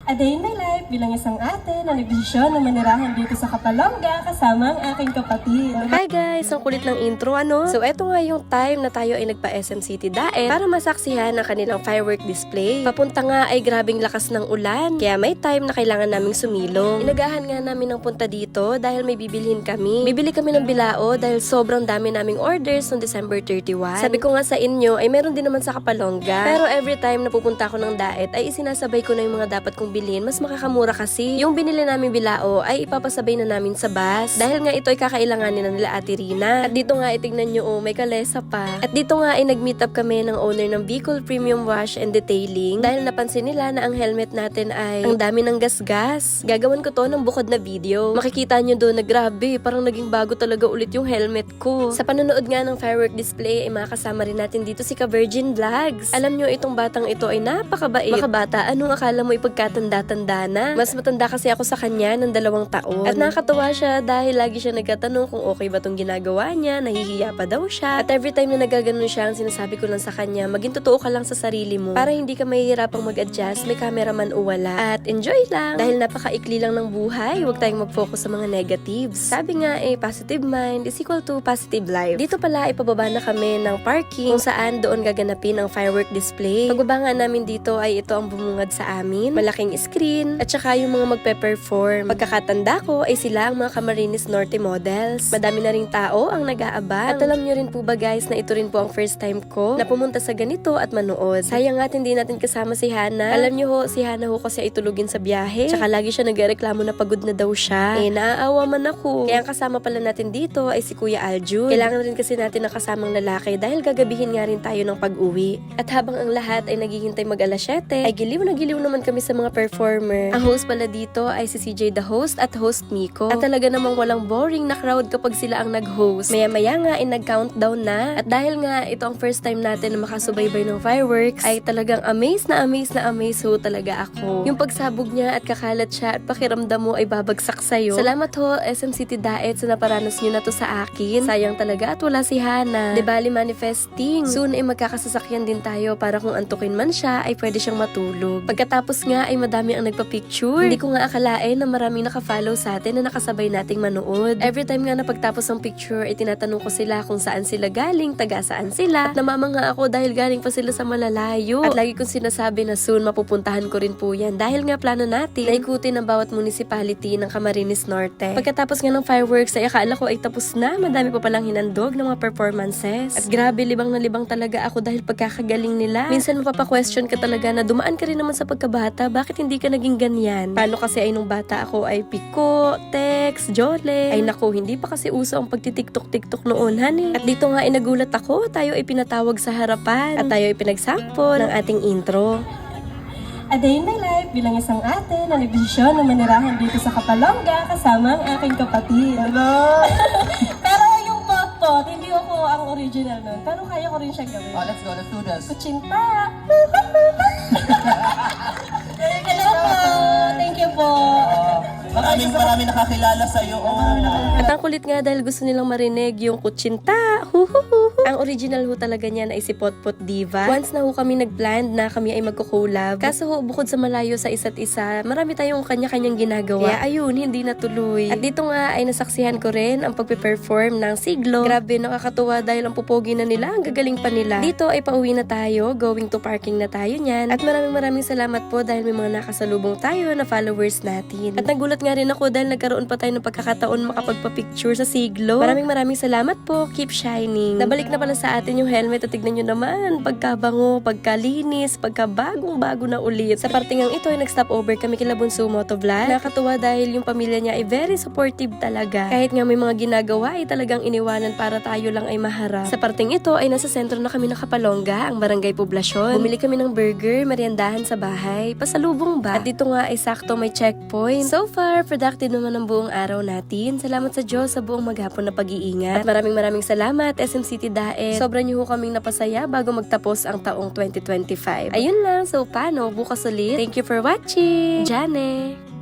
A day in my life bilang isang ate na nagdesisyon na manirahan dito sa Kapalonga kasama ang aking kapatid. Hi guys! Ang kulit ng intro, ano? So, eto nga yung time na tayo ay nagpa-SM City Daet para masaksihan ang kanilang firework display. Papunta nga ay grabing lakas ng ulan, kaya may time na kailangan naming sumilong. Inagahan nga namin ng punta dito dahil may bibilhin kami. Bibili kami ng bilao dahil sobrang dami naming orders noong December 31. Sabi ko nga sa inyo, ay meron din naman sa Kapalonga. Pero every time na pupunta ako ng Daet, ay isinasabay ko na yung mga dapat kong bilhin, mas makakamura kasi. Yung binili namin bilao ay ipapasabay na namin sa bus. Dahil nga ito ay kakailanganin na nila Ate Rina. At dito nga itignan nyo, oh, may kalesa pa. At dito nga ay nag-meet up kami ng owner ng Bicol Premium Wash and Detailing dahil napansin nila na ang helmet natin ay ang dami ng gasgas. Gagawan ko to ng bukod na video. Makikita nyo doon na grabe, parang naging bago talaga ulit yung helmet ko. Sa panonood nga ng firework display ay makakasama rin natin dito si Ka Virgin Vlogs. Alam nyo, itong batang ito ay napakabait. Makabata, anong akala mo ipagkatanda-tanda na? Mas matanda kasi ako sa kanya ng 2 taon. At nakakatuwa siya dahil lagi siya nagtatanong kung okay ba tong ginagawa niya, nahihiya pa daw siya. At every time na nagaganon siya, ang sinasabi ko lang sa kanya, maging totoo ka lang sa sarili mo para hindi ka mahihirapang mag-adjust, may cameraman o wala. At enjoy lang! Dahil napakaikli lang ng buhay, huwag tayong mag-focus sa mga negatives. Sabi nga positive mind is equal to positive life. Dito pala ipababa na kami ng parking kung saan doon gaganapin ang firework display. Pagbaba nga namin dito ay ito ang bumungad sa amin. Malaking screen at saka yung mga magpe-perform. Pagkakatanda ko ay sila ang mga Camarines Norte models. Madami na ring tao ang nag-aabang. At alam nyo rin po ba guys na ito rin po ang first time ko na pumunta sa ganito at manood. Sayang nga hindi natin kasama si Hana. Alam nyo ho, si Hana ho kasi ay tulugin sa biyahe. Tsaka lagi siya nagreklamo na pagod na daw siya. Naaawa man ako. Kaya ang kasama pala natin dito ay si Kuya Aljun. Kailangan rin kasi natin ng kasamang lalaki dahil gagabihin nga rin tayo ng pag-uwi. At habang ang lahat ay naghihintay mag alas 7, ay giliw na giliw naman kami sa mga performer. Ang host pala dito ay si CJ the host at host Miko. At talaga namang walang boring na crowd kapag sila ang nag-host. Maya-maya nga ay nag-countdown na. At dahil nga ito ang first time natin na makasubaybay ng fireworks, ay talagang amaze na amaze na amaze ho talaga ako. Yung pagsabog niya at kakalat siya at pakiramdam mo ay babagsak sa'yo. Salamat ho SM City Daet sa naparanas nyo na to sa akin. Sayang talaga at wala si Hana. Di bali manifesting. Soon ay magkakasasakyan din tayo para kung antukin man siya ay pwede siyang matulog. Pagkatapos nga ay madami ang nagpa-picture. Hindi ko nga akalain na maraming naka-follow sa atin na nakasabay nating manood. Every time nga na pagtapos ng picture ay tinatanong ko sila kung saan sila galing, taga saan sila. At namamanga ako dahil galing pa sila sa malalayo. At lagi kong sinasabi na soon mapupuntahan ko rin po yan dahil nga plano natin na ikutin ang bawat municipality ng Camarines Norte. Pagkatapos nga ng fireworks ay akala ko ay tapos na. Madami pa palang hinandog ng mga performances. At grabe, libang na libang talaga ako dahil pagkakagaling nila. Minsan mapapa-question ka talaga na dumaan ka rin naman sa pagkabata, bakit hindi ka naging ganyan? Paano kasi ay nung bata ako ay piko, text, jole. Ay naku, hindi pa kasi uso ang pagtitiktok-tiktok noon, honey. At dito nga ay nagulat ako, tayo ay pinatawag sa harapan. At tayo ay pinagsampo ng ating intro. A day in my life bilang isang ate na nagdesisyon na manirahan dito sa Kapalonga kasama ang aking kapatid. Hello! Pero yung pot-pot, hindi ako ang original nun. Pero kaya ko rin siya gawin. Oh, let's go, let's do this. Kutsinta! Hello po! Thank you po! Maraming nakakilala sa iyo. Oh, maraming nakakilala. At ang kulit nga dahil gusto nilang marinig yung kutsinta. Ang original ho talaga niyan ay si Potpot Diva. Once na ho kami nag-plan na kami ay magko-collab. Kaso ho, bukod sa malayo sa isa't isa, marami tayong kanya-kanyang ginagawa. Kaya ayun, hindi natuloy. At dito nga ay nasaksihan ko rin ang pagpe-perform ng Siglo. Grabe, nakakatuwa dahil ang pupogi na nila, ang gagaling pa nila. Dito ay pauwi na tayo, going to parking na tayo niyan. At maraming salamat po dahil may mga nakasalubong tayo na followers natin. At nagulat nga rin ako dahil nagkaroon pa tayo ng pagkakataon makapagpa-picture sa Siglo. Maraming salamat po. Keep shining. Nabalik na pala sa atin yung helmet at tignan nyo naman, pagkabango, pagkalinis, pagkabagong-bago na ulit. Sa partingang ito ay nag-stop over kami kila Bunso Motovlog. Nakakatuwa dahil yung pamilya niya ay very supportive talaga. Kahit nga may mga ginagawa ay talagang iniwanan para tayo lang ay maharap. Sa parting ito ay nasa sentro na kami ng Kapalonga, ang barangay Poblasyon. Bumili kami ng burger, meriendahan sa bahay, pasalubong ba? At dito nga ay sakto may checkpoint. So far, productive naman ang buong araw natin. Salamat sa Diyos sa buong maghapon na pag-iingat. At maraming salamat SM City Daet. Sobra niyo ho kaming napasaya bago magtapos ang taong 2025. Ayun lang, so paano? Bukas ulit. Thank you for watching. Jane!